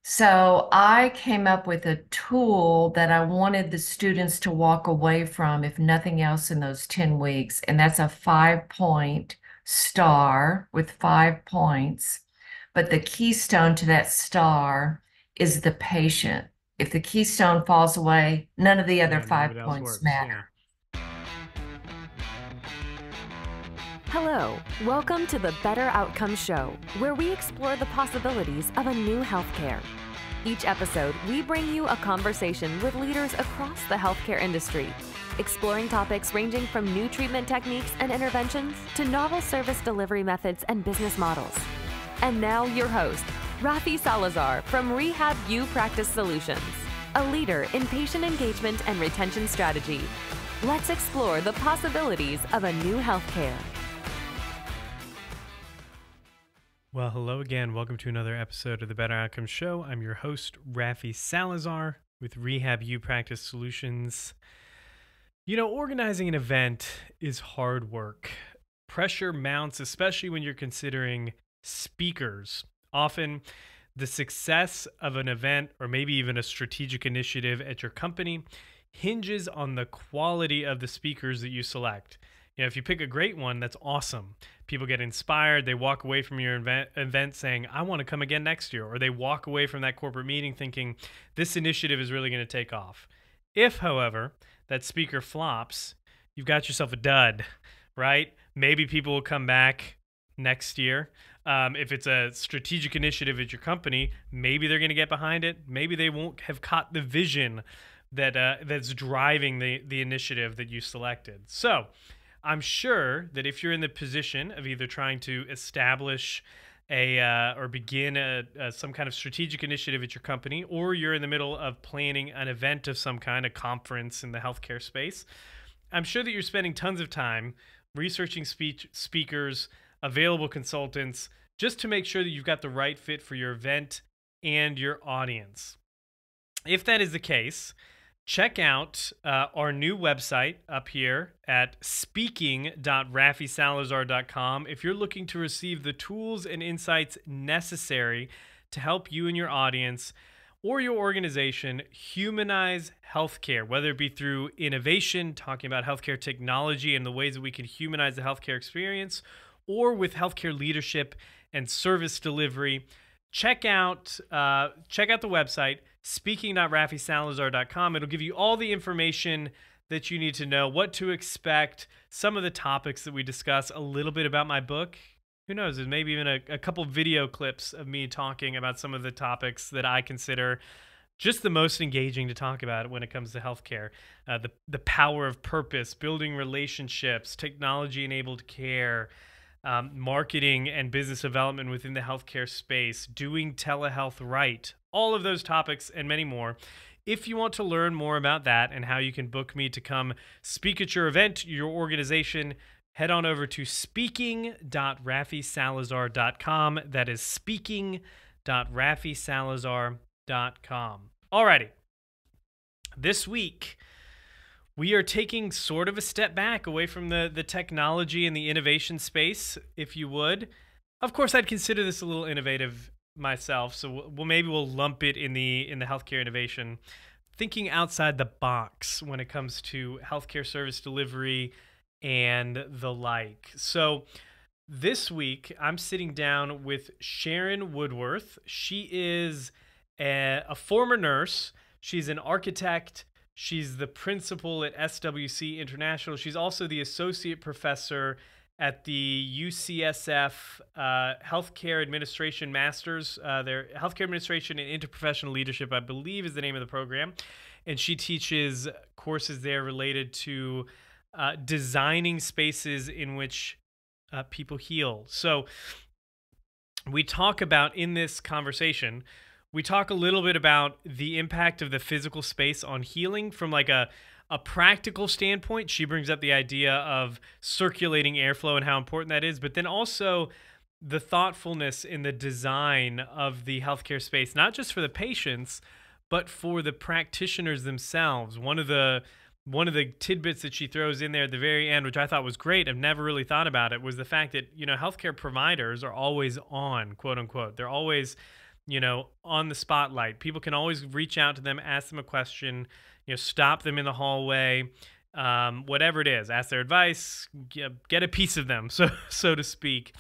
So I came up with a tool that I wanted the students to walk away from, if nothing else, in those 10 weeks. And that's a 5-point star with 5 points. But the keystone to that star is the patient. If the keystone falls away, none of the other Yeah, none of five it else points works. Yeah. matter. Hello, welcome to the Better Outcomes Show, where we explore the possibilities of a new healthcare. Each episode, we bring you a conversation with leaders across the healthcare industry, exploring topics ranging from new treatment techniques and interventions to novel service delivery methods and business models. And now your host, Rafi Salazar from Rehab U Practice Solutions, a leader in patient engagement and retention strategy. Let's explore the possibilities of a new healthcare. Well, hello again. Welcome to another episode of the Better Outcomes Show. I'm your host, Rafi Salazar with Rehab U Practice Solutions. You know, organizing an event is hard work. Pressure mounts, especially when you're considering speakers. Often, the success of an event or maybe even a strategic initiative at your company hinges on the quality of the speakers that you select. You know, if you pick a great one, that's awesome. People get inspired. They walk away from your event saying, I want to come again next year. Or they walk away from that corporate meeting thinking, this initiative is really going to take off. If, however, that speaker flops, you've got yourself a dud, right? Maybe people will come back next year. If it's a strategic initiative at your company, maybe they're going to get behind it. Maybe they won't have caught the vision that's driving the initiative that you selected. So I'm sure that if you're in the position of either trying to establish or begin some kind of strategic initiative at your company, or you're in the middle of planning an event of some kind, a conference in the healthcare space, I'm sure that you're spending tons of time researching speakers, available consultants, just to make sure that you've got the right fit for your event and your audience. If that is the case, check out our new website up here at speaking.rafisalazar.com if you're looking to receive the tools and insights necessary to help you and your audience or your organization humanize healthcare, whether it be through innovation, talking about healthcare technology and the ways that we can humanize the healthcare experience, or with healthcare leadership and service delivery. Check out the website, speaking.rafisalazar.com. It'll give you all the information that you need to know, what to expect, some of the topics that we discuss, a little bit about my book. Who knows, there's maybe even a couple video clips of me talking about some of the topics that I consider just the most engaging to talk about when it comes to healthcare. The power of purpose, building relationships, technology-enabled care, marketing and business development within the healthcare space, doing telehealth right, all of those topics and many more. If you want to learn more about that and how you can book me to come speak at your event, your organization, head on over to speaking.rafisalazar.com. That is speaking.rafisalazar.com. Alrighty. This week, we are taking sort of a step back away from the technology and the innovation space, if you would. Of course, I'd consider this a little innovative myself, so maybe we'll lump it in the healthcare innovation. Thinking outside the box when it comes to healthcare service delivery and the like. So this week, I'm sitting down with Sharon Woodworth. She is a former nurse. She's an architect. She's the principal at SWC International. She's also the associate professor at the UCSF Healthcare Administration Masters. Their Healthcare Administration and Interprofessional Leadership, I believe, is the name of the program. And she teaches courses there related to designing spaces in which people heal. So we talk about, in this conversation, we talk a little bit about the impact of the physical space on healing from like a practical standpoint. She brings up the idea of circulating airflow and how important that is, but then also the thoughtfulness in the design of the healthcare space, not just for the patients, but for the practitioners themselves. One of the tidbits that she throws in there at the very end, which I thought was great, I've never really thought about it, was the fact that, you know, healthcare providers are always on, quote unquote. They're always, on the spotlight. People can always reach out to them, ask them a question, stop them in the hallway, whatever it is, ask their advice, get a piece of them, so to speak.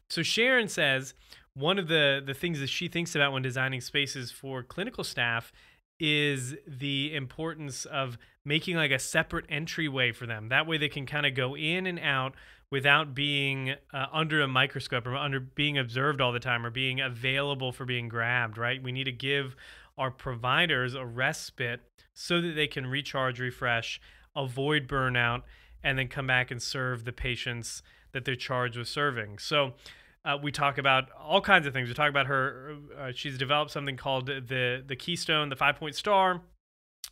So Sharon says one of the things that she thinks about when designing spaces for clinical staff is the importance of making like a separate entryway for them. That way they can kind of go in and out without being under a microscope or under being observed all the time or being available for being grabbed, right? We need to give our providers a respite so that they can recharge, refresh, avoid burnout, and then come back and serve the patients that they're charged with serving. So we talk about all kinds of things. We talk about her. She's developed something called the Keystone, the 5-point star,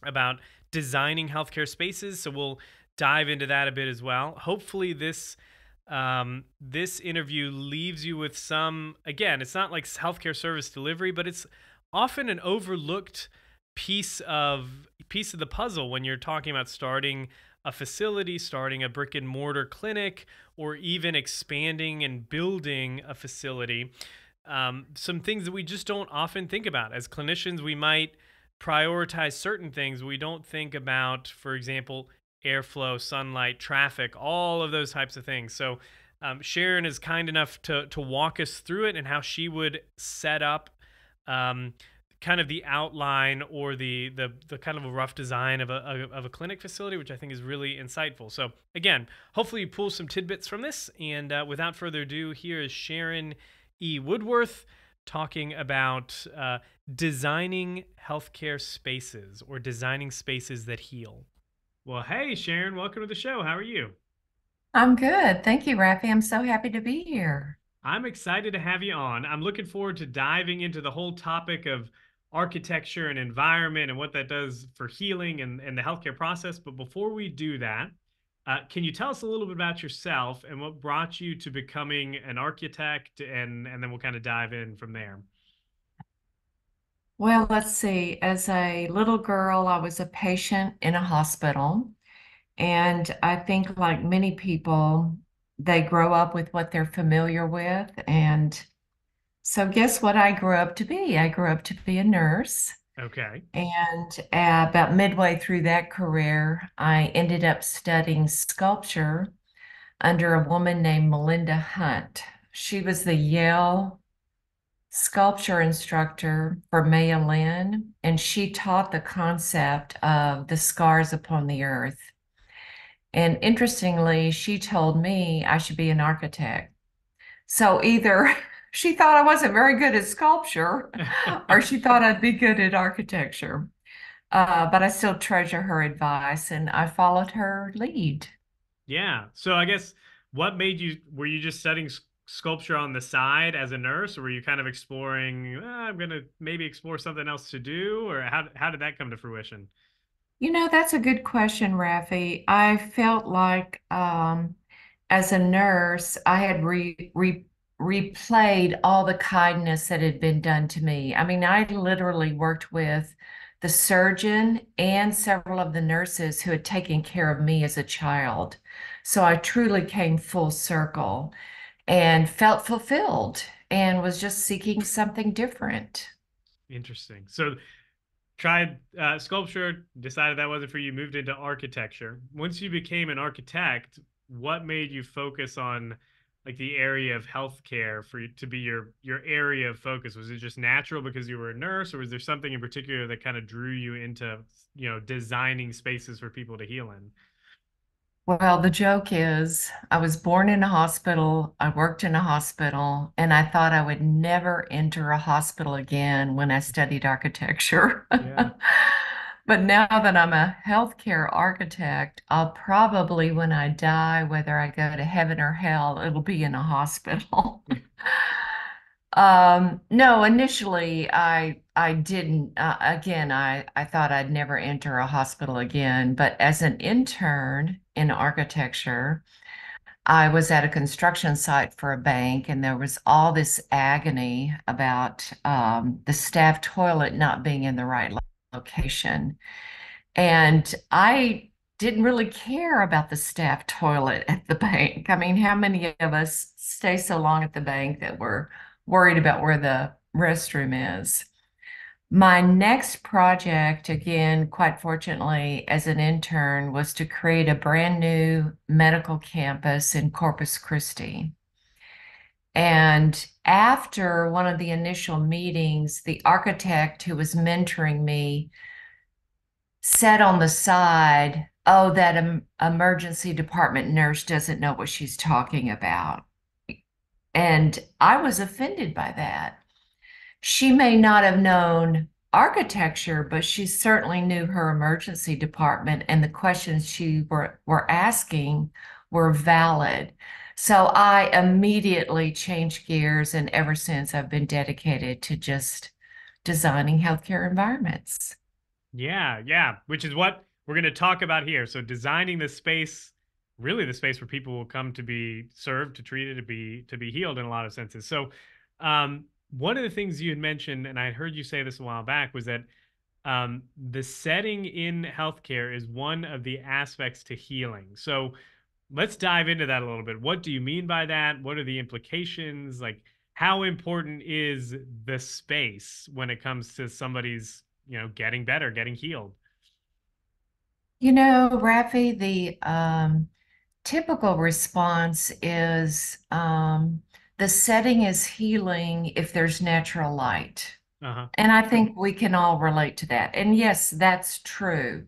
about designing healthcare spaces. So we'll dive into that a bit as well. Hopefully, this interview leaves you with some. Again, it's not like healthcare service delivery, but it's often an overlooked piece of the puzzle when you're talking about starting a facility, starting a brick and mortar clinic, or even expanding and building a facility. Some things that we just don't often think about. As clinicians, we might prioritize certain things. We don't think about, for example, airflow, sunlight, traffic, all of those types of things. So Sharon is kind enough to walk us through it and how she would set up kind of the outline or the kind of a rough design of a clinic facility, which I think is really insightful. So again, hopefully you pull some tidbits from this. And without further ado, here is Sharon E. Woodworth talking about designing healthcare spaces or designing spaces that heal. Well, hey, Sharon, welcome to the show. How are you? I'm good. Thank you, Rafi. I'm so happy to be here. I'm excited to have you on. I'm looking forward to diving into the whole topic of architecture and environment and what that does for healing and the healthcare process. But before we do that, can you tell us a little bit about yourself and what brought you to becoming an architect? And then we'll kind of dive in from there. Well, let's see. As a little girl, I was a patient in a hospital. And I think, like many people, they grow up with what they're familiar with. And so, guess what I grew up to be? I grew up to be a nurse. Okay. And about midway through that career, I ended up studying sculpture under a woman named Melinda Hunt. She was the Yale sculpture instructor for Maya Lin, and she taught the concept of the scars upon the earth. And interestingly, she told me I should be an architect. So either she thought I wasn't very good at sculpture or she thought I'd be good at architecture. But I still treasure her advice and I followed her lead. Yeah. So I guess what made you, were you just studying sculpture on the side as a nurse, or were you kind of exploring, I'm going to maybe explore something else to do, or how did that come to fruition? That's a good question, Rafi. I felt like as a nurse, I had replayed all the kindness that had been done to me. I mean, I literally worked with the surgeon and several of the nurses who had taken care of me as a child. So I truly came full circle and felt fulfilled and was just seeking something different. Interesting. So tried sculpture, decided that wasn't for you, moved into architecture. Once you became an architect, what made you focus on like the area of healthcare for you to be your area of focus? Was it just natural because you were a nurse, or was there something in particular that kind of drew you into, designing spaces for people to heal in? Well, the joke is, I was born in a hospital, I worked in a hospital, and I thought I would never enter a hospital again when I studied architecture. Yeah. But now that I'm a healthcare architect, I'll probably, when I die, whether I go to heaven or hell, it'll be in a hospital. No, initially I didn't. Again, I thought I'd never enter a hospital again. But as an intern in architecture, I was at a construction site for a bank, and there was all this agony about the staff toilet not being in the right location. And I didn't really care about the staff toilet at the bank. I mean, how many of us stay so long at the bank that we're worried about where the restroom is. My next project, again, quite fortunately, as an intern, was to create a brand new medical campus in Corpus Christi. And after one of the initial meetings, the architect who was mentoring me said on the side, "Oh, that emergency department nurse doesn't know what she's talking about." And I was offended by that. She may not have known architecture, but she certainly knew her emergency department, and the questions she were asking were valid. So I immediately changed gears, and ever since I've been dedicated to just designing healthcare environments. Yeah, yeah, which is what we're going to talk about here. So designing the space, really the space where people will come to be served, to treated, to be healed in a lot of senses. So, one of the things you had mentioned, and I heard you say this a while back, was that the setting in healthcare is one of the aspects to healing. So let's dive into that a little bit. What do you mean by that? What are the implications? Like, how important is the space when it comes to somebody's, getting better, getting healed? You know, Rafi, the typical response is the setting is healing if there's natural light. Uh-huh. And I think we can all relate to that. And yes, that's true.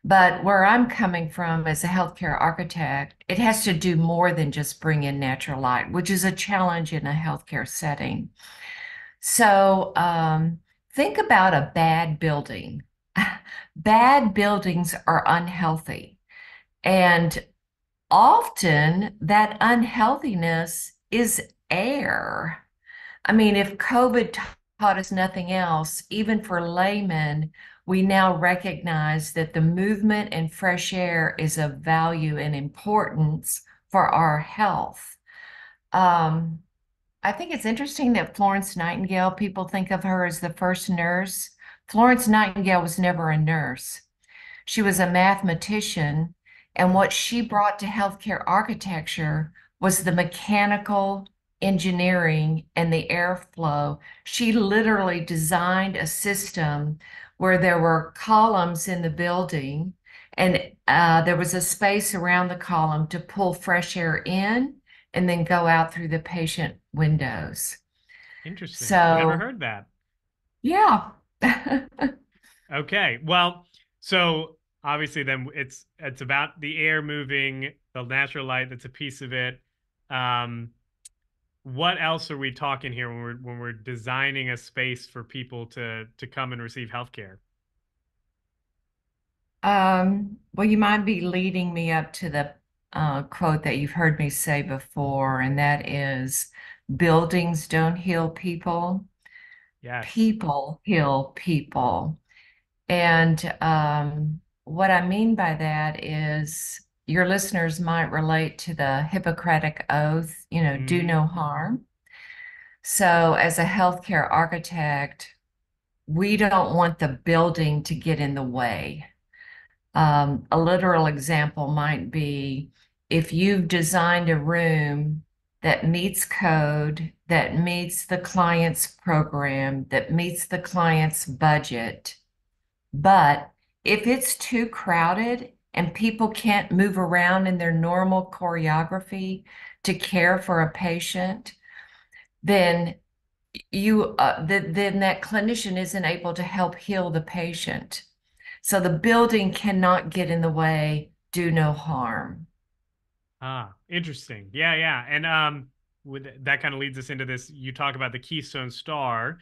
But where I'm coming from as a healthcare architect, it has to do more than just bring in natural light, which is a challenge in a healthcare setting. So think about a bad building. Bad buildings are unhealthy. And often that unhealthiness is air. I mean, if COVID taught us nothing else, even for laymen, we now recognize that the movement and fresh air is of value and importance for our health. Um, I think it's interesting that Florence Nightingale, people think of her as the first nurse. Florence Nightingale was never a nurse. She was a mathematician, and what she brought to healthcare architecture was the mechanical engineering and the airflow. She literally designed a system where there were columns in the building, and there was a space around the column to pull fresh air in and then go out through the patient windows. Interesting. Never So, heard that. yeah. Okay. Well, so obviously then it's about the air moving, the natural light that's a piece of it. Um, what else are we talking here when we're designing a space for people to come and receive healthcare? Well, you might be leading me up to the quote that you've heard me say before, and that is, buildings don't heal people, Yes. people heal people. And what I mean by that is your listeners might relate to the Hippocratic Oath, do Mm-hmm. no harm. So, as a healthcare architect, we don't want the building to get in the way. A literal example might be if you've designed a room that meets code, that meets the client's program, that meets the client's budget, but if it's too crowded and people can't move around in their normal choreography to care for a patient, then then that clinician isn't able to help heal the patient. So the building cannot get in the way, do no harm. Ah, interesting. Yeah, yeah. And with that kind of leads us into this. You talk about the Keystone Star.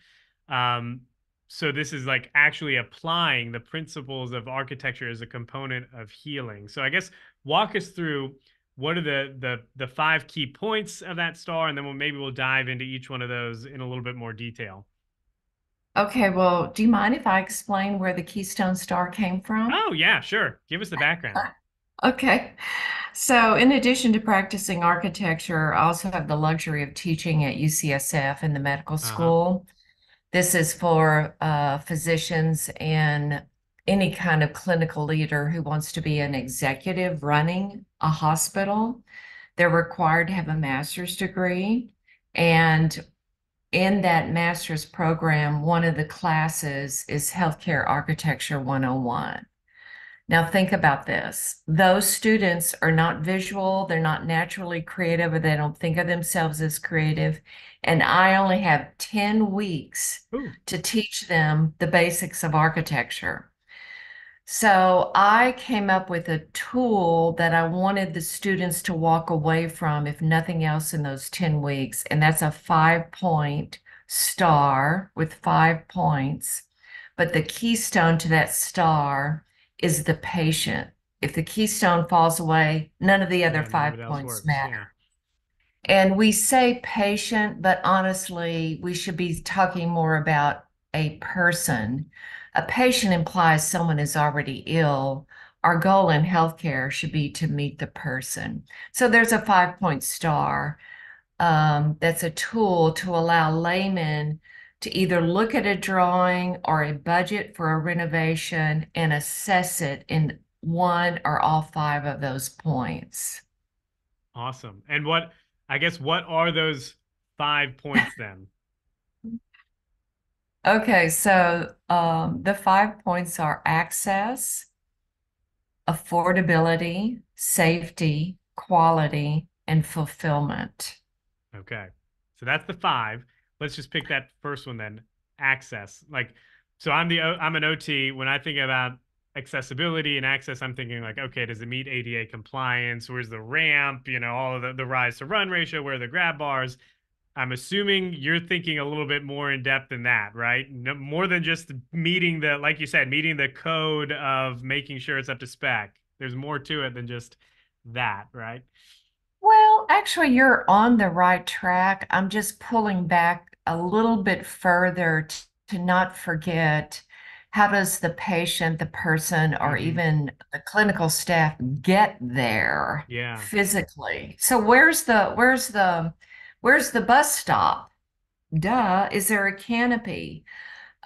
Um, so this is like actually applying the principles of architecture as a component of healing. So I guess walk us through what are the five key points of that star, and then maybe we'll dive into each one of those in a little bit more detail. Okay, well, do you mind if I explain where the Keystone Star came from? Oh, yeah, sure. Give us the background. Okay. So, in addition to practicing architecture, I also have the luxury of teaching at UCSF in the medical Uh-huh. school. This is for physicians and any kind of clinical leader who wants to be an executive running a hospital. They're required to have a master's degree. And in that master's program, one of the classes is Healthcare Architecture 101. Now, think about this. Those students are not visual, they're not naturally creative, or they don't think of themselves as creative. And I only have 10 weeks Ooh. to teach them the basics of architecture. So I came up with a tool that I wanted the students to walk away from, if nothing else, in those 10 weeks. And that's a 5-point star with 5 points. But the keystone to that star is the patient. If the keystone falls away, none of the other Yeah, none of five it else points works. matter. Yeah. And we say patient, but honestly, we should be talking more about a person. A patient implies someone is already ill. Our goal in healthcare should be to meet the person. So there's a 5-point star. That's a tool to allow laymen to either look at a drawing or a budget for a renovation and assess it in one or all five of those points. Awesome. And I guess, what are those 5 points then? Okay, so the 5 points are access, affordability, safety, quality, and fulfillment. Okay. So that's the five. Let's just pick that first one then. Access. Like, so I'm an OT. When I think about accessibility and access, I'm thinking like, okay, does it meet ADA compliance? Where's the ramp? All of the rise to run ratio, where are the grab bars? I'm assuming you're thinking a little bit more in depth than that, right? No, more than just meeting like you said, meeting the code of making sure it's up to spec. There's more to it than just that, right? Well, actually, you're on the right track. I'm just pulling back a little bit further to not forget how does the patient, the person, or Mm-hmm. even the clinical staff get there Yeah. physically? So where's the bus stop? Duh, is there a canopy?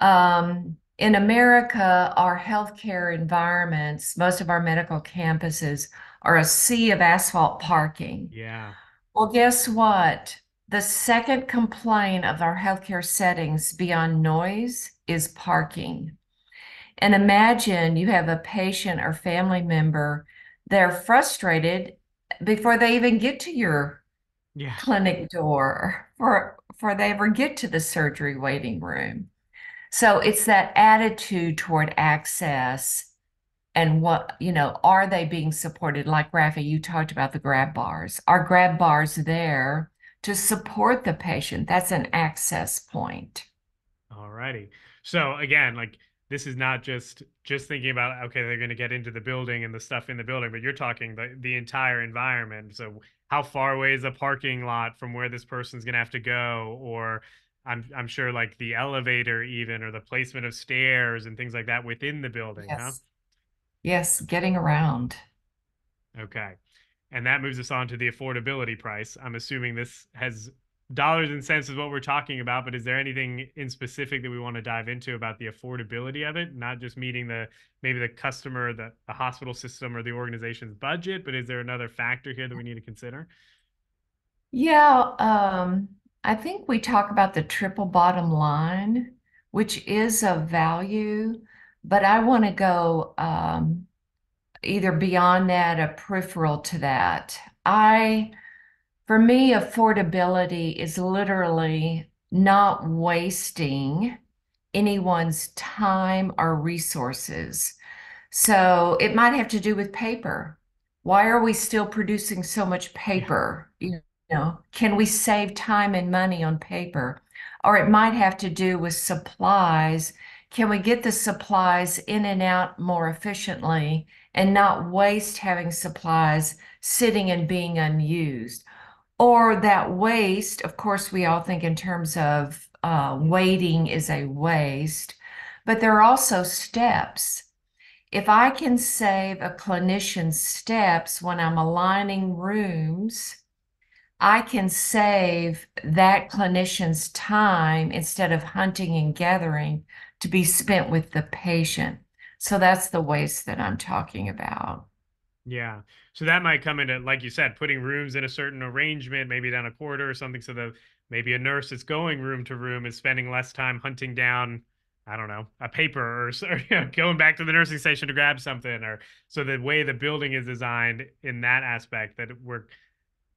In America, our healthcare environments, most of our medical campuses are a sea of asphalt parking. Yeah. Well, guess what? The second complaint of our healthcare settings beyond noise is parking. And imagine you have a patient or family member, they're frustrated before they even get to your Yeah. clinic door or before they ever get to the surgery waiting room. So it's that attitude toward access and are they being supported? Like Rafi, you talked about the grab bars. Are grab bars there to support the patient? That's an access point. Alrighty. So again, like, this is not just thinking about, okay, they're going to get into the building and the stuff in the building, but you're talking the entire environment. So how far away is a parking lot from where this person's going to have to go? Or I'm sure like the elevator even, or the placement of stairs and things like that within the building, huh? Yes. Yes, getting around. Okay. And that moves us on to the affordability price. I'm assuming this has dollars and cents is what we're talking about, but is there anything in specific that we want to dive into about the affordability of it? Not just meeting maybe the customer, the hospital system, or the organization's budget, but is there another factor here that we need to consider? Yeah, I think we talk about the triple bottom line, which is of value, but I want to go either beyond that or peripheral to that. For me, affordability is literally not wasting anyone's time or resources. So it might have to do with paper. Why are we still producing so much Yeah. paper? Can we save time and money on paper? Or it might have to do with supplies. Can we get the supplies in and out more efficiently and not waste having supplies sitting and being unused? Or that waste, of course, we all think in terms of waiting is a waste, but there are also steps. If I can save a clinician's steps when I'm aligning rooms, I can save that clinician's time instead of hunting and gathering to be spent with the patient. So that's the waste that I'm talking about. Yeah. So that might come into, like you said, putting rooms in a certain arrangement, maybe down a corridor or something, so maybe a nurse that's going room to room is spending less time hunting down, I don't know, a paper, or going back to the nursing station to grab something. Or so the way the building is designed in that aspect, that we're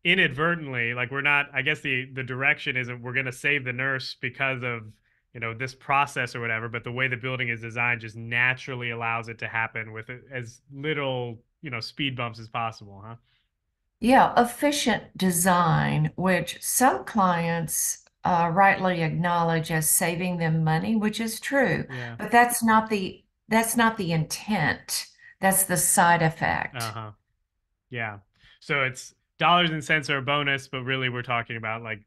inadvertently, like, we're not, I guess the direction isn't we're going to save the nurse because of, this process or whatever, but the way the building is designed just naturally allows it to happen with as little, speed bumps as possible, huh? Yeah, efficient design, which some clients rightly acknowledge as saving them money, which is true, Yeah. but that's not the intent. That's the side effect. Uh-huh. Yeah. So it's dollars and cents are a bonus, but really we're talking about like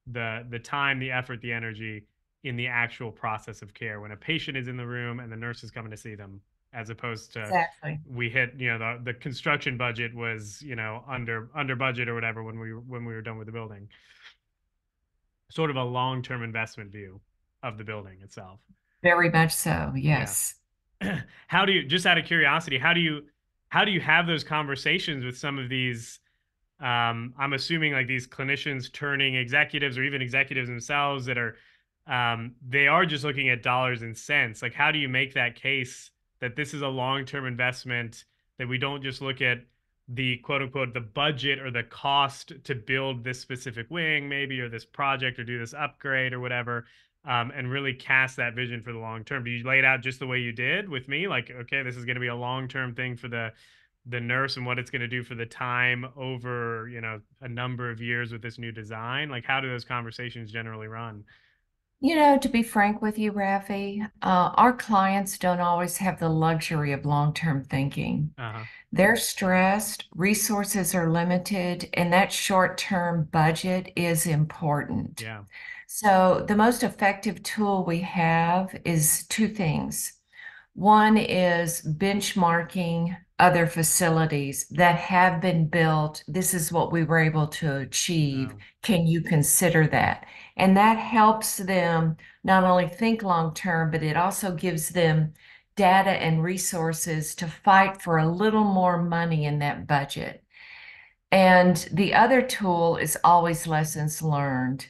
the time, the effort, the energy in the actual process of care when a patient is in the room and the nurse is coming to see them, as opposed to Exactly. we hit, the construction budget was, under budget or whatever when we were done with the building. Sort of a long-term investment view of the building itself. Very much so. Yeah. Yes. How do you, just out of curiosity, how do you have those conversations with some of these, I'm assuming like these clinicians turning executives, or even executives themselves, that are, they are just looking at dollars and cents. Like, how do you make that case that this is a long-term investment, that we don't just look at the quote unquote the budget or the cost to build this specific wing maybe, or this project, or do this upgrade or whatever, and really cast that vision for the long term? Do you lay it out just the way you did with me, like, okay, this is going to be a long-term thing for the nurse and what it's going to do for the time over, a number of years with this new design? Like, how do those conversations generally run? To be frank with you, Rafi, our clients don't always have the luxury of long-term thinking. Uh-huh. They're stressed, resources are limited, and that short-term budget is important. Yeah. So, the most effective tool we have is two things. One is benchmarking other facilities that have been built. This is what we were able to achieve. Oh, Can you consider that? And that helps them not only think long term, but it also gives them data and resources to fight for a little more money in that budget. And the other tool is always lessons learned.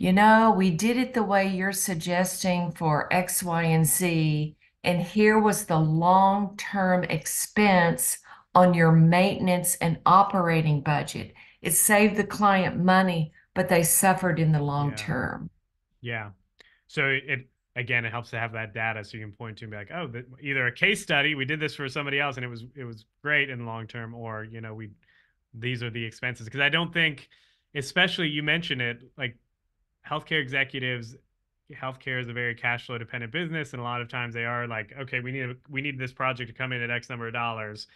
We did it the way you're suggesting for X, Y, and Z, and here was the long-term expense on your maintenance and operating budget. It saved the client money, but they suffered in the long yeah. term. Yeah. So it, again, it helps to have that data so you can point to and be like, oh, either a case study, we did this for somebody else and it was great in the long term, or, these are the expenses. Because I don't think, especially you mentioned it, like, healthcare executives, healthcare is a very cash flow dependent business, and a lot of times they are like, okay, we need this project to come in at X number of dollars,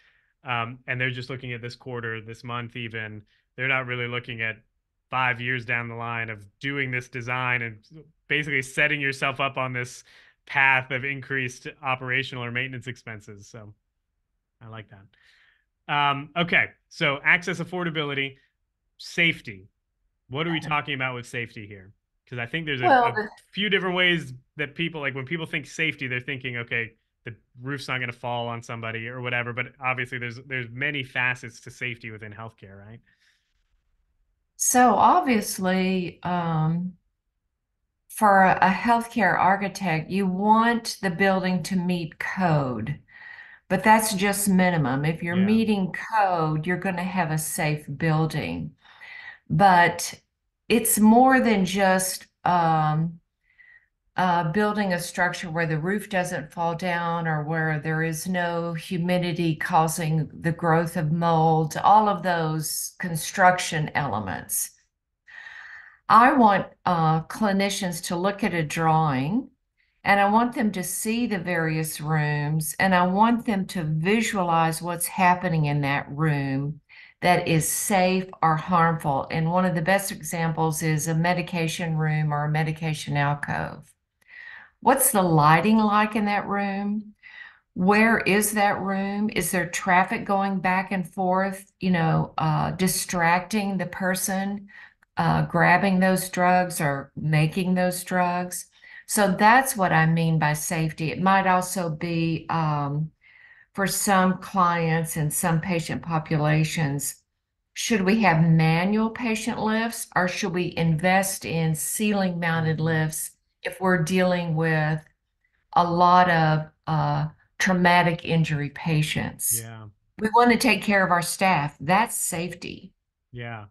and they're just looking at this quarter, this month, even. They're not really looking at 5 years down the line of doing this design and basically setting yourself up on this path of increased operational or maintenance expenses. So I like that. Okay, so access, affordability, safety. What are we talking about with safety here? Because I think there's a Well, few different ways that people, like, when people think safety, they're thinking, okay, the roof's not going to fall on somebody or whatever. But obviously, there's many facets to safety within healthcare, right? so obviously, for a healthcare architect, you want the building to meet code. But that's just minimum. If you're Yeah, meeting code, you're going to have a safe building. But it's more than just building a structure where the roof doesn't fall down or where there is no humidity causing the growth of mold, all of those construction elements. I want clinicians to look at a drawing and I want them to see the various rooms and I want them to visualize what's happening in that room that is safe or harmful. And one of the best examples is a medication room or a medication alcove. What's the lighting like in that room? Where is that room? Is there traffic going back and forth, distracting the person grabbing those drugs or making those drugs? So that's what I mean by safety. It might also be for some clients and some patient populations, Should we have manual patient lifts or should we invest in ceiling mounted Mhm. lifts if we're dealing with a lot of traumatic injury patients? Yeah. We want to take care of our staff. That's safety. Yeah.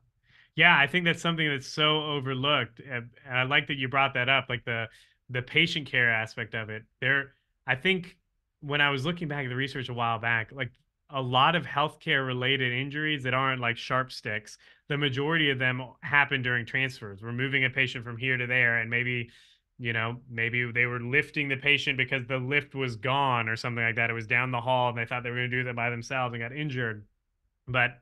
Yeah, I think that's something that's so overlooked, and I like that you brought that up, like the patient care aspect of it. I think when I was looking back at the research a while back, like a lot of healthcare related injuries that aren't like sharp sticks, the majority of them happen during transfers. We're moving a patient from here to there, and maybe they were lifting the patient because the lift was gone or something like that. It was down the hall, and they thought they were going to do that by themselves and got injured. But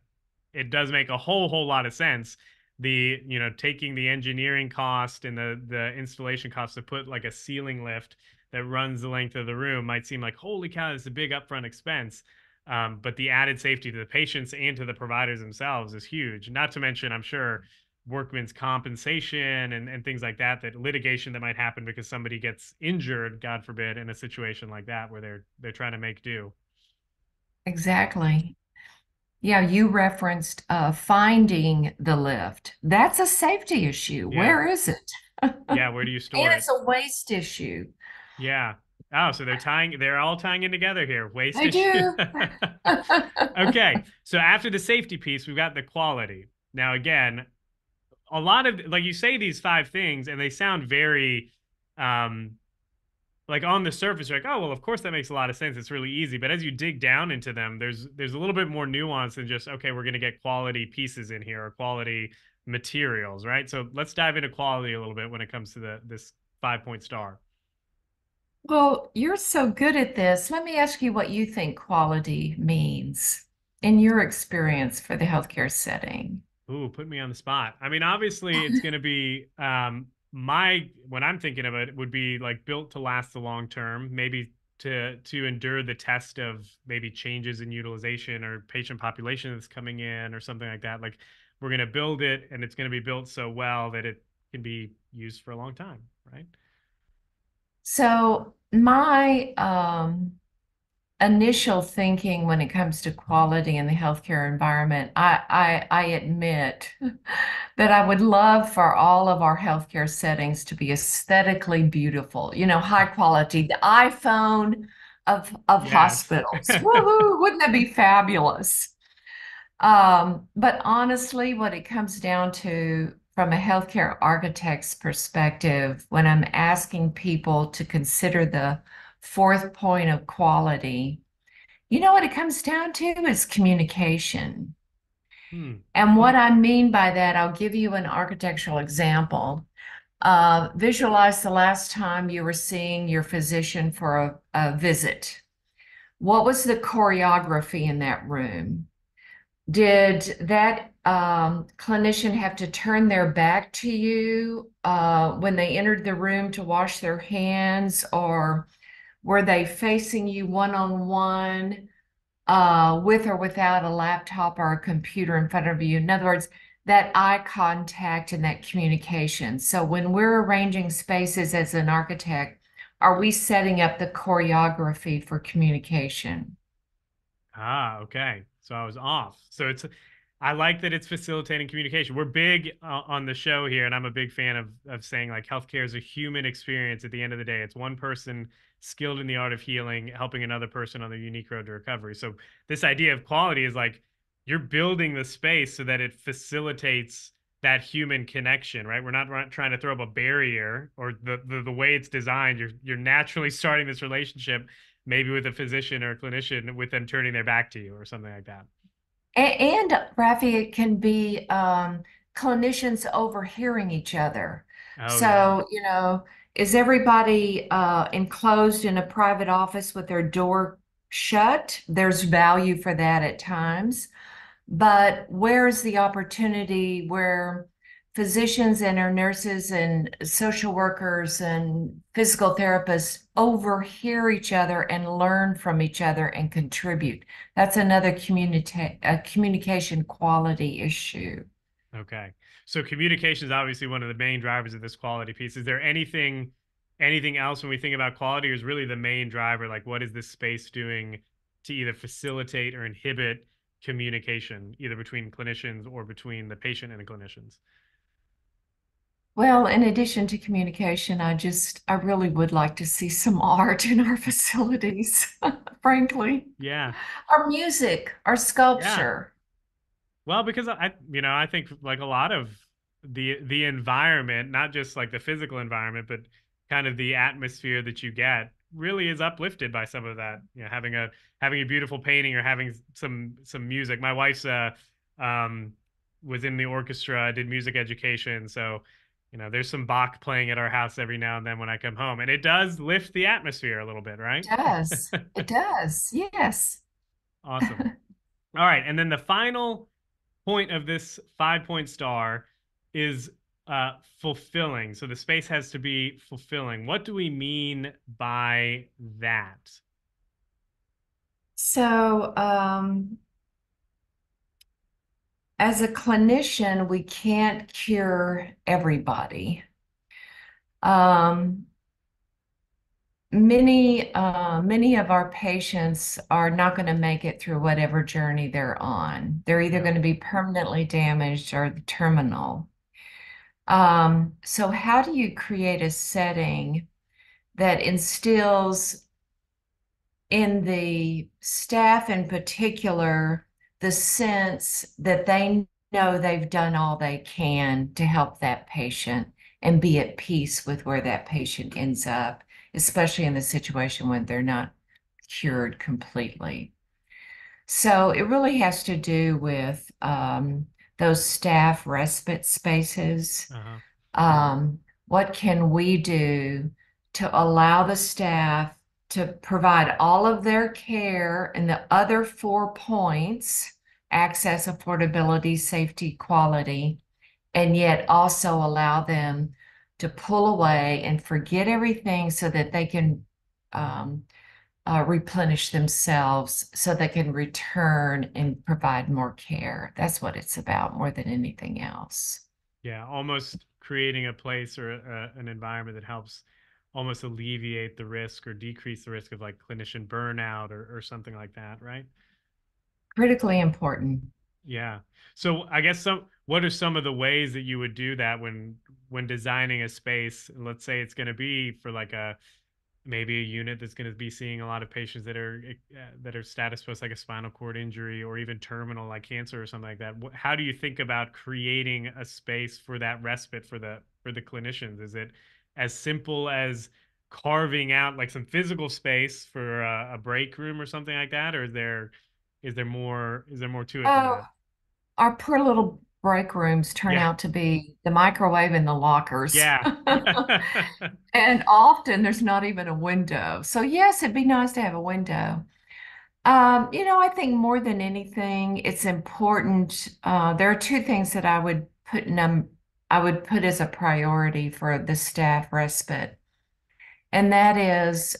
it does make a whole lot of sense. Taking the engineering cost and the installation cost to put like a ceiling lift that runs the length of the room might seem like, holy cow, it's a big upfront expense. But the added safety to the patients and to the providers themselves is huge. Not to mention, I'm sure, workman's compensation and things like that, that litigation that might happen because somebody gets injured, God forbid, in a situation like that where they're trying to make do. Exactly. Yeah, you referenced finding the lift. That's a safety issue. Yeah. Where is it? Yeah. Where do you And store it? it's a waste issue. Yeah. Oh, so they're all tying in together here. Waste They issue. do. Okay. So after the safety piece, we've got the quality. Now, again, a lot of like you say these five things and they sound very um like on the surface, you're like, oh well, of course that makes a lot of sense. It's really easy. But as you dig down into them, there's a little bit more nuance than just, okay, we're gonna get quality pieces in here or quality materials, right? So let's dive into quality a little bit when it comes to this 5 point star. Well, you're so good at this. Let me ask you what you think quality means in your experience for the healthcare setting. Ooh, put me on the spot. I mean, obviously, it's going to be my when I'm thinking of it would be like built to last the long term, maybe to endure the test of maybe changes in utilization or patient population that's coming in or something like that. Like we're going to build it, and it's going to be built so well that it can be used for a long time, right? So, my initial thinking when it comes to quality in the healthcare environment, I admit that I would love for all of our healthcare settings to be aesthetically beautiful, high quality, the iPhone of Yes. hospitals. Woohoo! Wouldn't that be fabulous? But honestly, what it comes down to from a healthcare architect's perspective, when I'm asking people to consider the fourth point of quality, what it comes down to is communication. Hmm. And what I mean by that, I'll give you an architectural example. Visualize the last time you were seeing your physician for a visit. What was the choreography in that room? Did that clinician have to turn their back to you when they entered the room to wash their hands, or were they facing you one on one with or without a laptop or a computer in front of you? In other words, that eye contact and that communication. So when we're arranging spaces as an architect, are we setting up the choreography for communication? Ah, okay. So I was off. I like that it's facilitating communication. We're big on the show here, and I'm a big fan of saying like healthcare is a human experience. At the end of the day, it's one person skilled in the art of healing, helping another person on their unique road to recovery. So this idea of quality is like you're building the space so that it facilitates that human connection, right? We're not trying to throw up a barrier or the way it's designed. You're naturally starting this relationship maybe with a physician or a clinician with them turning their back to you or something like that. And Rafi, it can be clinicians overhearing each other. Oh yeah. So, is everybody enclosed in a private office with their door shut? There's value for that at times. But where's the opportunity where physicians and our nurses and social workers and physical therapists overhear each other and learn from each other and contribute? That's another communication quality issue. Okay. So communication is obviously one of the main drivers of this quality piece. Is there anything else when we think about quality, or is really the main driver like what is this space doing to either facilitate or inhibit communication, either between clinicians or between the patient and the clinicians? Well, in addition to communication, I really would like to see some art in our facilities, frankly. Yeah. Our music, our Yeah. sculpture. Well, because I think like a lot of the environment, not just like the physical environment, but kind of the atmosphere that you get really is uplifted by some of that. Having a beautiful painting or having some music. My wife's um was in the orchestra, did music education, so there's some Bach playing at our house every now and then when I come home, and it does lift the atmosphere a little bit, right? It does. It does. Yes. Awesome. All right, and then the final point of this 5 point star is fulfilling. So the space has to be fulfilling. What do we mean by that? So, as a clinician, we can't cure everybody. Um, many of our patients are not going to make it through whatever journey they're on. They're either Yeah. going to be permanently damaged or terminal. So how do you create a setting that instills in the staff in particular the sense that they know they've done all they can to help that patient and be at peace with where that patient ends up, especially in the situation when they're not cured completely? So it really has to do with those staff respite spaces. Uh-huh. What can we do to allow the staff to provide all of their care in the other 4 points, access, affordability, safety, quality, and yet also allow them to pull away and forget everything so that they can um, replenish themselves so they can return and provide more care. That's what it's about more than anything else. Yeah, almost creating a place or an environment that helps almost alleviate the risk or decrease the risk of like clinician burnout or something like that, right? Critically important. Yeah. So I guess what are some of the ways that you would do that when designing a space? Let's say it's going to be for like a maybe a unit that's going to be seeing a lot of patients that are status post like a spinal cord injury or even terminal like cancer or something like that. How do you think about creating a space for that respite for the clinicians? Is it as simple as carving out like some physical space for a break room or something like that, or is there more to it than Oh, that? our poor little break rooms turn Yeah. out to be the microwave and the lockers. Yeah. And often there's not even a window. So yes, it'd be nice to have a window. I think more than anything, it's important. There are two things that I would put as a priority for the staff respite, and that is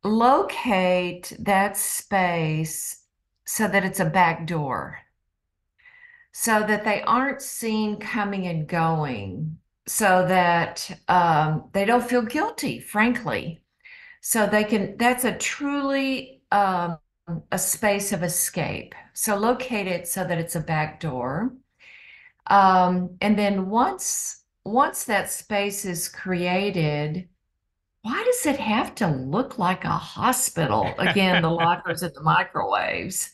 locate that space so that it's a back door, so that they aren't seen coming and going, so that they don't feel guilty, frankly. So that's a truly a space of escape. So locate it so that it's a back door. And then once that space is created, why does it have to look like a hospital? Again, the lockers and the microwaves.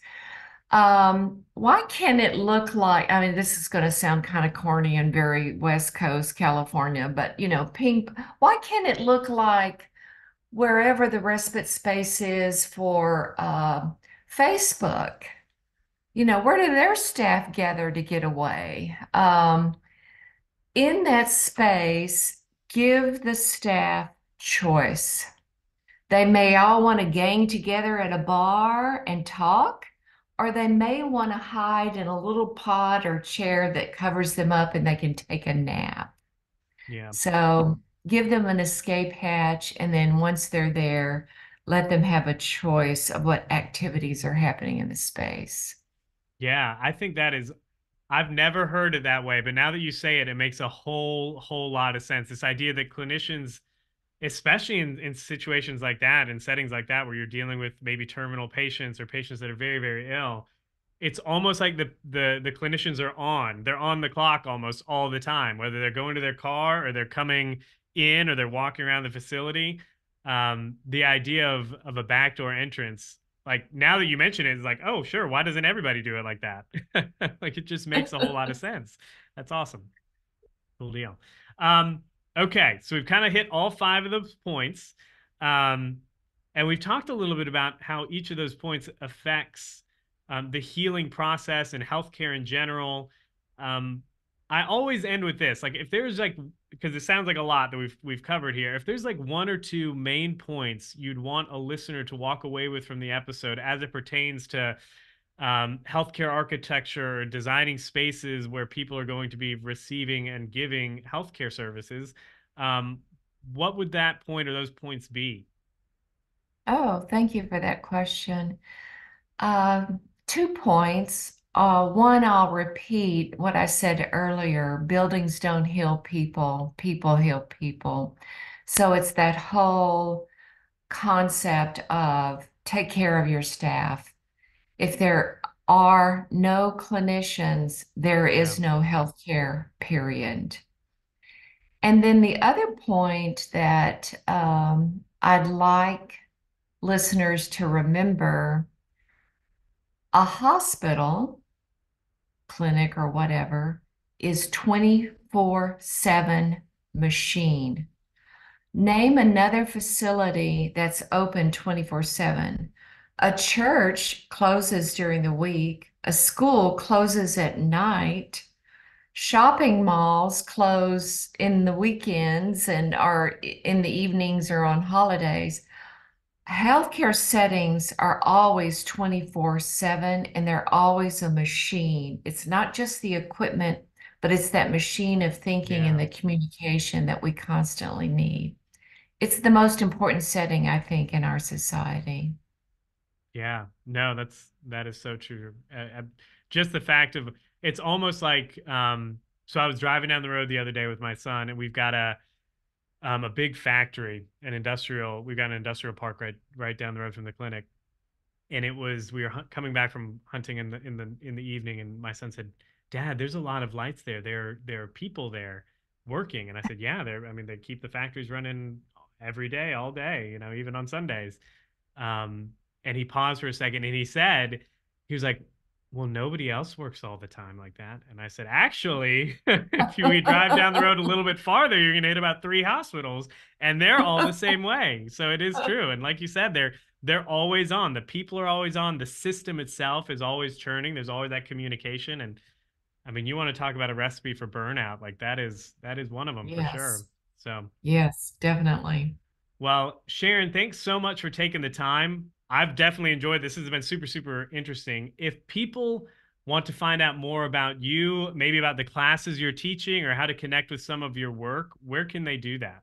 Why can't it look like, I mean, this is going to sound kind of corny and very West Coast California, but pink, why can't it look like wherever the respite space is for Facebook? Where do their staff gather to get away? In that space, give the staff choice. They may all want to gang together at a bar and talk, or they may want to hide in a little pod or chair that covers them up and they can take a nap. Yeah. So give them an escape hatch, and then once they're there, let them have a choice of what activities are happening in the space. Yeah, I think I've never heard it that way, but now that you say it, it makes a whole lot of sense. This idea that clinicians especially in situations like that, in settings like that, where you're dealing with maybe terminal patients or patients that are very, very ill. It's almost like the clinicians are on. They're on the clock almost all the time, whether they're going to their car or they're coming in or they're walking around the facility. The idea of a backdoor entrance, like now that you mention it, is like, oh, sure, why doesn't everybody do it like that? Like it just makes a whole lot of sense. That's awesome. Cool deal. Um, okay, so we've kind of hit all five of those points. Um, and we've talked a little bit about how each of those points affects the healing process and healthcare in general. Um, I always end with this. Like if there's like, because it sounds like a lot that we've covered here. If there's like one or two main points you'd want a listener to walk away with from the episode as it pertains to healthcare architecture, designing spaces where people are going to be receiving and giving healthcare services, um, what would that point or those points be? Oh, thank you for that question. 2 points. One, I'll repeat what I said earlier. Buildings don't heal people, people heal people. So it's that whole concept of take care of your staff. If there are no clinicians, there Yeah, is no healthcare, period. And then the other point that I'd like listeners to remember, a hospital, clinic, or whatever, is 24/7 machine. Name another facility that's open 24/7. A church closes during the week, a school closes at night, shopping malls close in the weekends and are in the evenings or on holidays. Healthcare settings are always 24/7 and they're always a machine. It's not just the equipment, but it's that machine of thinking and yeah, the communication that we constantly need. It's the most important setting, I think, in our society. yeah. No, that is so true. Just the fact of it's almost like so I was driving down the road the other day with my son, and we've got a big factory, an industrial. We've got an industrial park right down the road from the clinic, and it was we were coming back from hunting in the evening, and my son said, "Dad, there's a lot of lights there. There are people there working." And I said, "Yeah, I mean, they keep the factories running every day, all day, even on Sundays." Um, and he paused for a second, and he was like, "Well, nobody else works all the time like that." And I said, "Actually, if we drive down the road a little bit farther, you're going to hit about three hospitals, and they're all the same way." So it is true. And like you said, they're always on. The people are always on. The system itself is always churning. There's always that communication. And I mean, you want to talk about a recipe for burnout, like that is one of them for sure. Yes, So, yes, definitely. well, Sharon, thanks so much for taking the time. I've definitely enjoyed this. This has been super, super interesting. If people want to find out more about you, maybe about the classes you're teaching or how to connect with some of your work, where can they do that?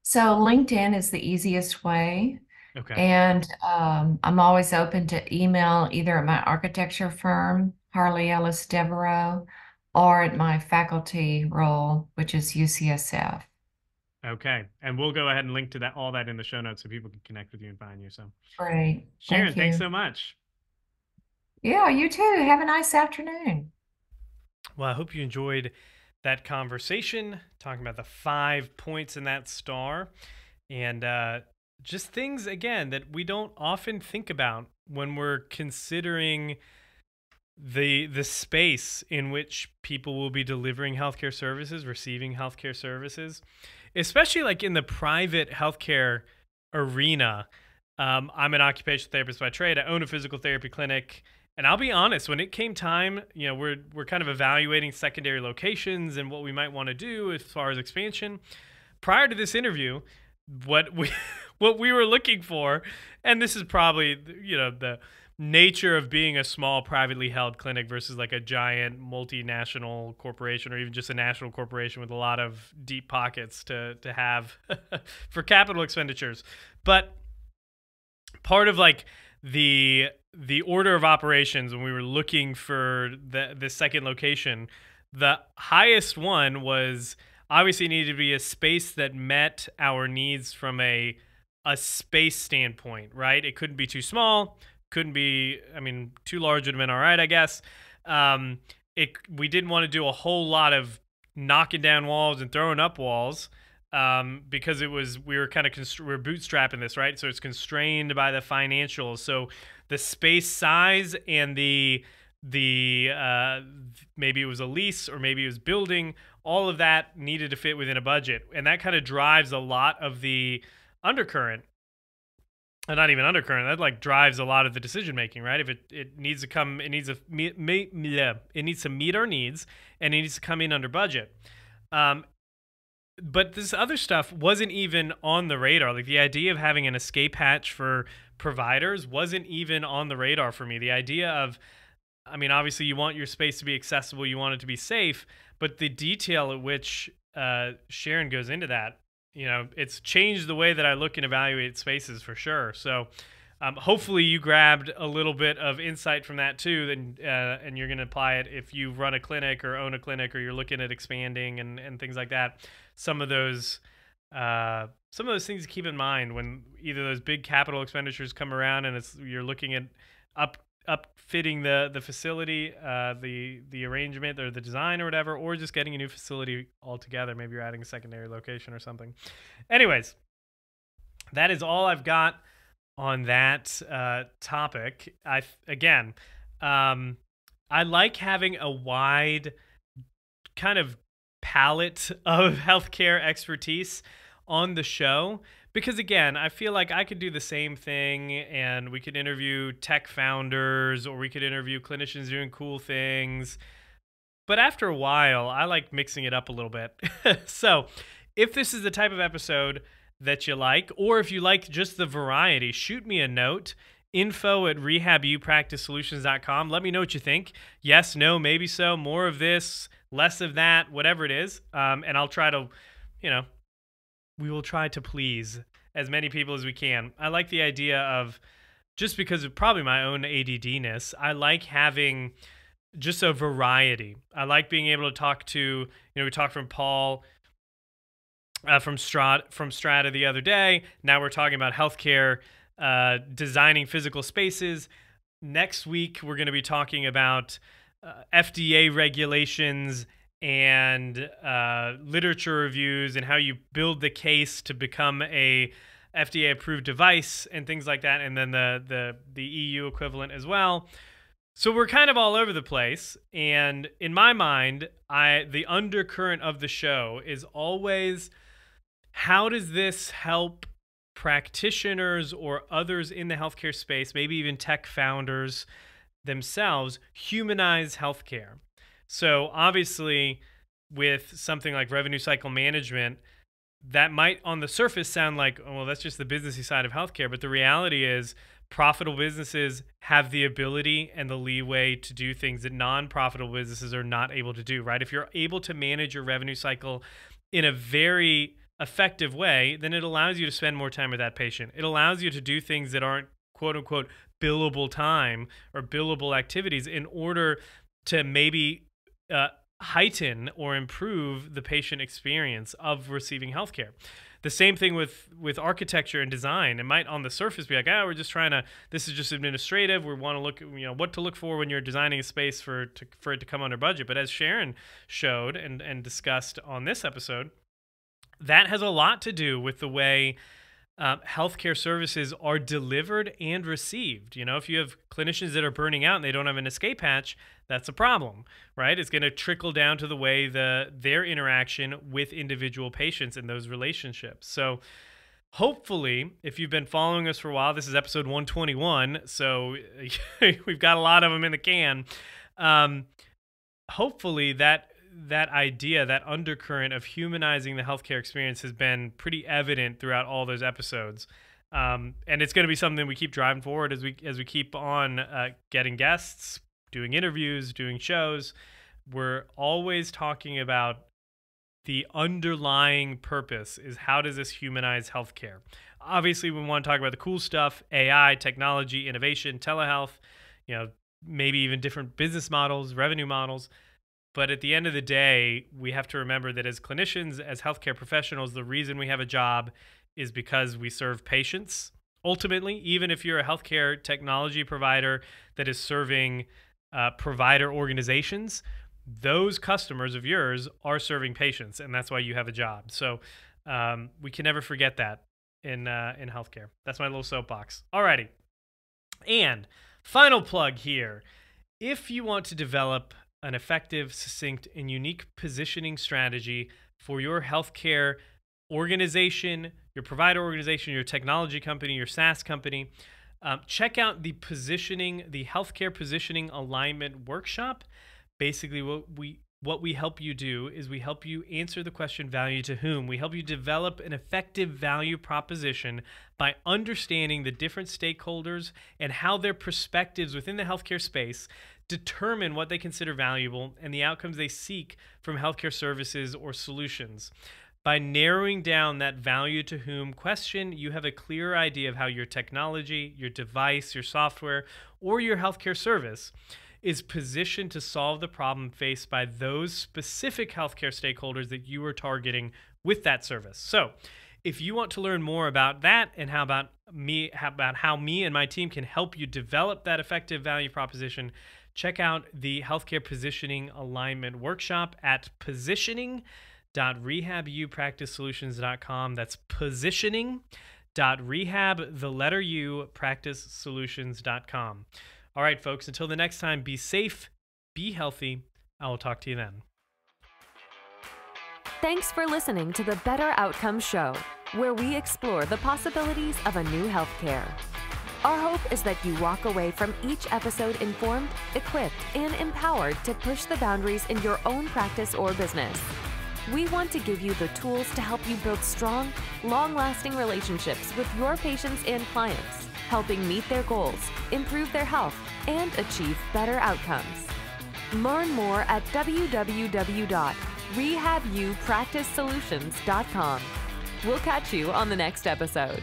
So LinkedIn is the easiest way. Okay. And I'm always open to email either at my architecture firm, Harley Ellis Devereaux, or at my faculty role, which is UCSF. Okay. And we'll go ahead and link to that all that in the show notes so people can connect with you and find you. So, Great. Sharon, Thank thanks you. so much. Yeah, you too. Have a nice afternoon. Well, I hope you enjoyed that conversation, talking about the 5 points in that star and just things, again, that we don't often think about when we're considering the space in which people will be delivering healthcare services, receiving healthcare services, especially like in the private healthcare arena. I'm an occupational therapist by trade. I own a physical therapy clinic. And I'll be honest, when it came time, we're kind of evaluating secondary locations and what we might want to do as far as expansion. Prior to this interview, what we what we were looking for, and this is probably the nature of being a small privately held clinic versus like a giant multinational corporation or even just a national corporation with a lot of deep pockets to have for capital expenditures. But part of like the order of operations when we were looking for the second location, the highest one was obviously it needed to be a space that met our needs from a space standpoint, right? It couldn't be too small, couldn't be, I mean, too large would have been all right, I guess. We didn't want to do a whole lot of knocking down walls and throwing up walls, because we were kind of we were bootstrapping this, right? So it's constrained by the financials. So the space size and the maybe it was a lease or maybe it was building, all of that needed to fit within a budget, and that kind of drives a lot of the undercurrent. And not even undercurrent, that like drives a lot of the decision making, right? If it needs to come, it needs to it needs to meet our needs, and it needs to come in under budget. But this other stuff wasn't even on the radar. Like the idea of having an escape hatch for providers wasn't even on the radar for me. The idea of, I mean, obviously you want your space to be accessible, you want it to be safe, but the detail at which Sharon goes into that, you know, it's changed the way that I look and evaluate spaces for sure. So hopefully you grabbed a little bit of insight from that too, and you're going to apply it if you run a clinic or own a clinic or you're looking at expanding and things like that. Some of those things to keep in mind when either those big capital expenditures come around and you're looking at upfitting the facility, the arrangement or the design or whatever, or just getting a new facility altogether. Maybe you're adding a secondary location or something. Anyways, that is all I've got on that topic. I like having a wide kind of palette of healthcare expertise on the show, because again, I feel like I could do the same thing and we could interview tech founders or we could interview clinicians doing cool things. But after a while, I like mixing it up a little bit. So if this is the type of episode that you like, or if you like just the variety, shoot me a note, info@rehabuppracticesolutions.com. Let me know what you think. Yes, no, maybe so, more of this, less of that, whatever it is. And I'll try to, we will try to please as many people as we can. I like the idea of, just because of probably my own ADD-ness, I like having just a variety. I like being able to talk to, we talked from Paul from Strata the other day. Now we're talking about healthcare, designing physical spaces. Next week, we're going to be talking about FDA regulations and literature reviews and how you build the case to become a FDA approved device and things like that, and then the EU equivalent as well. So we're kind of all over the place, and in my mind, the undercurrent of the show is always, how does this help practitioners or others in the healthcare space, maybe even tech founders themselves, humanize healthcare? So obviously, with something like revenue cycle management, that might on the surface sound like, oh, well, that's just the businessy side of healthcare. But the reality is, profitable businesses have the ability and the leeway to do things that non-profitable businesses are not able to do, right? If you're able to manage your revenue cycle in a very effective way, then it allows you to spend more time with that patient. It allows you to do things that aren't quote unquote billable time or billable activities in order to maybe heighten or improve the patient experience of receiving healthcare. The same thing with architecture and design. It might on the surface be like, we're just trying to, this is just administrative. We want to look, what to look for when you're designing a space for it to come under budget. But as Sharon showed and discussed on this episode, that has a lot to do with the way healthcare services are delivered and received. If you have clinicians that are burning out and they don't have an escape hatch, that's a problem, right? It's going to trickle down to the way their interaction with individual patients and those relationships. So hopefully, if you've been following us for a while, this is episode 121, so we've got a lot of them in the can. Hopefully that idea, that undercurrent of humanizing the healthcare experience has been pretty evident throughout all those episodes. And it's going to be something we keep driving forward as we keep on getting guests, doing interviews, doing shows. We're always talking about the underlying purpose is, how does this humanize healthcare? Obviously, we want to talk about the cool stuff, AI, technology, innovation, telehealth, maybe even different business models, revenue models. But at the end of the day, we have to remember that as clinicians, as healthcare professionals, the reason we have a job is because we serve patients. Ultimately, even if you're a healthcare technology provider that is serving provider organizations, those customers of yours are serving patients, and that's why you have a job. So we can never forget that in healthcare. That's my little soapbox. Alrighty. And final plug here. If you want to develop an effective, succinct, and unique positioning strategy for your healthcare organization, your provider organization, your technology company, your SaaS company, check out the healthcare positioning alignment workshop. Basically, what we help you do is we help you answer the question, value to whom? We help you develop an effective value proposition by understanding the different stakeholders and how their perspectives within the healthcare space determine what they consider valuable and the outcomes they seek from healthcare services or solutions. By narrowing down that value to whom question, you have a clearer idea of how your technology, your device, your software, or your healthcare service is positioned to solve the problem faced by those specific healthcare stakeholders that you are targeting with that service. So, if you want to learn more about that and how me and my team can help you develop that effective value proposition, check out the Healthcare Positioning Alignment Workshop at positioning.rehabupracticesolutions.com. That's positioning.rehabpracticesolutions.com. All right, folks, until the next time, be safe, be healthy. I will talk to you then. Thanks for listening to the Better Outcomes Show, where we explore the possibilities of a new healthcare. Our hope is that you walk away from each episode informed, equipped, and empowered to push the boundaries in your own practice or business. We want to give you the tools to help you build strong, long-lasting relationships with your patients and clients, helping meet their goals, improve their health, and achieve better outcomes. Learn more at www.rehabupracticesolutions.com. We'll catch you on the next episode.